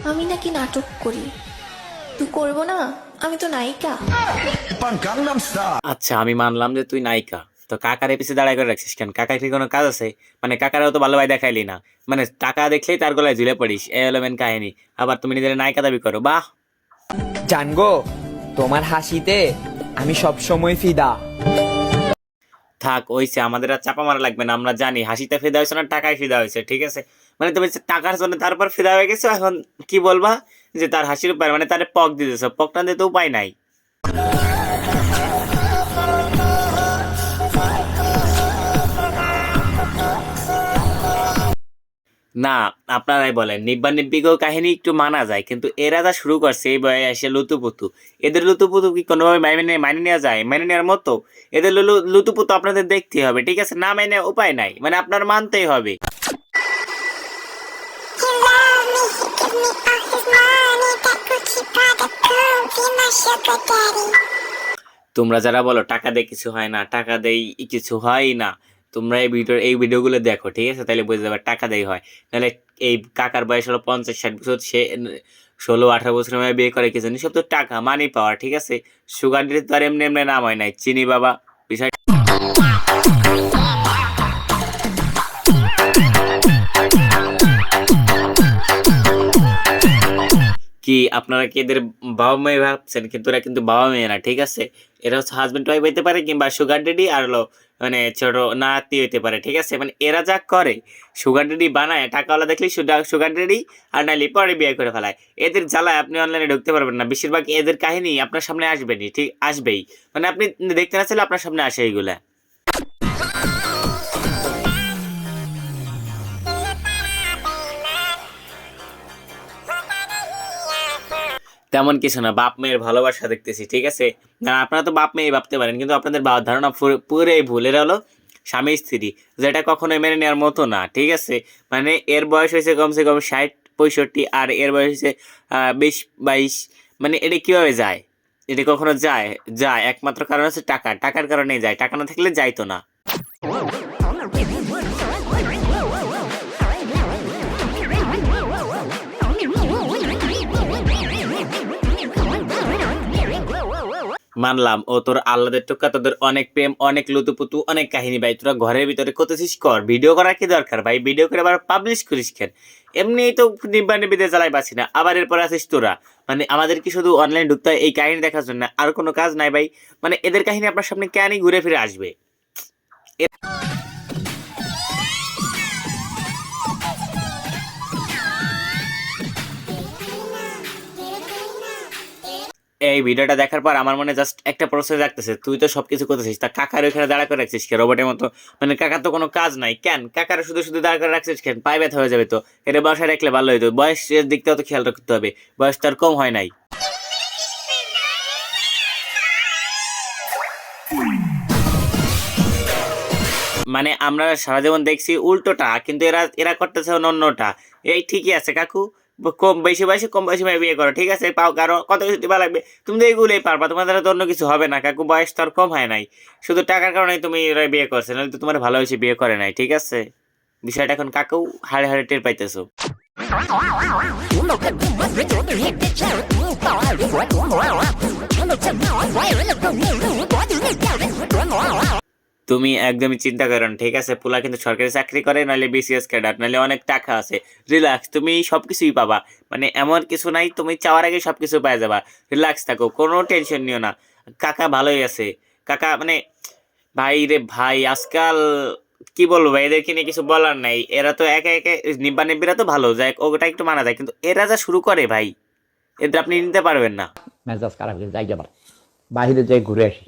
আমি নাকি নাটক করি। তুই করবো না, আমি তো নায়িকা। আচ্ছা আমি মানলাম যে তুই নায়িকা, তো কাকার পিছে দাঁড়ায় করে রাখছিস কেন? কাকার কি কোনো কাজ আছে? মানে কাকারও তো ভালো ভাই দেখাইলি না, মানে টাকা দেখলেই তার গলায় ঝুলে পড়িস, এই হলো মেন কাহিনী। আবার তুমি নিজের নায়িকা দাবি করো, বাহ। জানগো, তোমার হাসিতে আমি সব সময় ফিদা। থাক ওইছে, আমাদের আর চাপা মারা লাগবে না, আমরা জানি হাসিতে ফিদা হয়েছে না টাকায় ফিদা হয়েছে, ঠিক আছে? মানে তুমি টাকার জন্য তারপর ফিদা হয়ে গেছো, এখন কি বলবা যে তার হাসির উপর মানে তার পক দিতেছো, পকটা দিতে উপায় নাই। না, আপনারাই বলেন, নিব্বা নিব্বিকেও কাহিনী একটু মানা যায়, কিন্তু এরা যা শুরু করছে এই বয়ে এসে লুতুপুতু। এদের লুতুপুতু কি কোনোভাবে মাইনে নেওয়া যায়? মাইনে নেওয়ার মতো? এদের লুতুপুতু আপনাদের দেখতেই হবে, ঠিক আছে? না মাইনে উপায় নাই, মানে আপনার মানতেই হবে। তোমরা যারা বলো টাকা দিয়ে কিছু হয় না, টাকা দেই কিছু হয় না, তোমরা এই ভিডিওগুলো দেখো, ঠিক আছে? তাহলে বুঝতে পারবে টাকা দেই হয়। নাহলে এই কাকার বয়স হলো 50-60 বছর, সে 16-18 বছরের মেয়ে বিয়ে করে, কি জানি সব তো টাকা মানি পাওয়ার, ঠিক আছে? সুগার ডেডি তো আর এমনি এমনি নাম হয় নাই, চিনি বাবা বিষয়। কি আপনারা কি এদের বাবা মেয়ে ভাবছেন? কিন্তু এরা কিন্তু বাবা মেয়ে না, ঠিক আছে? এরা হচ্ছে হাজবেন্ড ওয়াইফ হইতে পারে, কিংবা সুগার ডেডি আর হলো মানে ছোট নাতি হইতে পারে, ঠিক আছে? মানে এরা যা করে, সুগার ডেডি বানায়, টাকাওয়ালা দেখলেই সুগার ডেডি, আর নাইলে পরে বিয়ে করে ফেলায়। এদের জ্বালায় আপনি অনলাইনে ঢুকতে পারবেন না, বেশিরভাগ এদের কাহিনী আপনার সামনে আসবেনি, ঠিক আসবেই, মানে আপনি দেখতে না চাইলে আপনার সামনে আসে এইগুলা। তেমন কিছু না, বাপ মেয়ের ভালোবাসা দেখতেছি, ঠিক আছে? না আপনারা তো বাপ মেয়ে ভাবতে পারেন, কিন্তু আপনাদের ধারণা পুরোই ভুল। এরা হলো স্বামী স্ত্রী, যেটা কখনোই মেনে নেওয়ার মতো না, ঠিক আছে? মানে এর বয়স হয়েছে কমসে কম 60-65, আর এর বয়স হয়েছে 20-22। মানে এটা কিভাবে যায়? এটা কখনো যায়? যায় একমাত্র কারণ হচ্ছে টাকা, টাকার কারণেই যায়, টাকা না থাকলে যাইতো না। মানলাম ও তোর আল্লাদের টোকা, তোদের অনেক প্রেম, অনেক লুতুপুতু, অনেক কাহিনী ভাই। তোরা ঘরের ভিতরে করতেছিস কর, ভিডিও করার কি দরকার ভাই? ভিডিও করে আবার পাবলিশ করিস কেন? এমনিই তো নিব্বা নিবিতে জ্বালাই পাচ্ছি না, আবার এরপর আছিস তোরা। মানে আমাদের কি শুধু অনলাইন ঢুকতে হয় এই কাহিনী দেখার জন্য? আর কোনো কাজ নাই ভাই? মানে এদের কাহিনী আপনার সামনে কেনই ঘুরে ফিরে আসবে? এই ভিডিওটা দেখার পর আমার মনে জাস্ট একটা প্রসেস রাখতেছে, তুই তো সবকিছু করতেছিস, তা কাকার ওইখানে দাঁড়া করে রাখছিস কে রোবটের মতো? মানে কাকার তো কোনো কাজ নাই, কেন কাকার শুধু শুধু দাঁড়া করে রাখছিস কেন? পায়ে ব্যথা হয়ে যাবে তো। এটা বসায় রাখলে ভালো হইতো, বয়সের দিকটাও তো খেয়াল রাখতে হবে, বয়স তো আর কম হয় নাই। মানে আমরা সারা জীবন দেখছি উল্টোটা, কিন্তু এরা এরা করতেছে অন্যটা। এই ঠিকই আছে কাকু, কম বেশি বয়সে কম বয়সে মেয়ে বিয়ে করো, ঠিক আছে? পাও কারো কত কিছু দিবা লাগবে, তুমি তো এইগুলোই পারবা, তোমার দ্বারা তো অন্য কিছু হবে না কাকু, বয়স তো আর কম হয় নাই। শুধু টাকার কারণেই তুমি এরা বিয়ে করছে, নাহলে তো তোমার ভালোবেসে বিয়ে করে নাই, ঠিক আছে? বিষয়টা এখন কাকু হাড়ে হাড়ে টের পাইতেছো। তুমি একদমই চিন্তা করো না, ঠিক আছে? পোলা কিন্তু সরকারি চাকরি করে, নাহলে বিসিএস ক্যাডার, নাহলে অনেক টাকা আছে। রিল্যাক্স, তুমি সবকিছুই পাবা, মানে এমন কিছু নাই, তুমি চাওয়ার আগে সবকিছু পাই যাবা। রিল্যাক্স থাকো, কোনো টেনশন নিও না। কাকা ভালোই আছে। কাকা মানে ভাই রে ভাই, আজকাল কি বলবো ভাই, এদেরকে নিয়ে কিছু বলার নাই। এরা তো একে একে নিব্বা নিব্বিরা তো ভালো যায়, ওটা একটু মানা যায়, কিন্তু এরা যা শুরু করে ভাই, এদের আপনি নিতে পারবেন না। মেজাজ খারাপ হয়ে যাই, আবার বাইরে যাই ঘুরে আসি।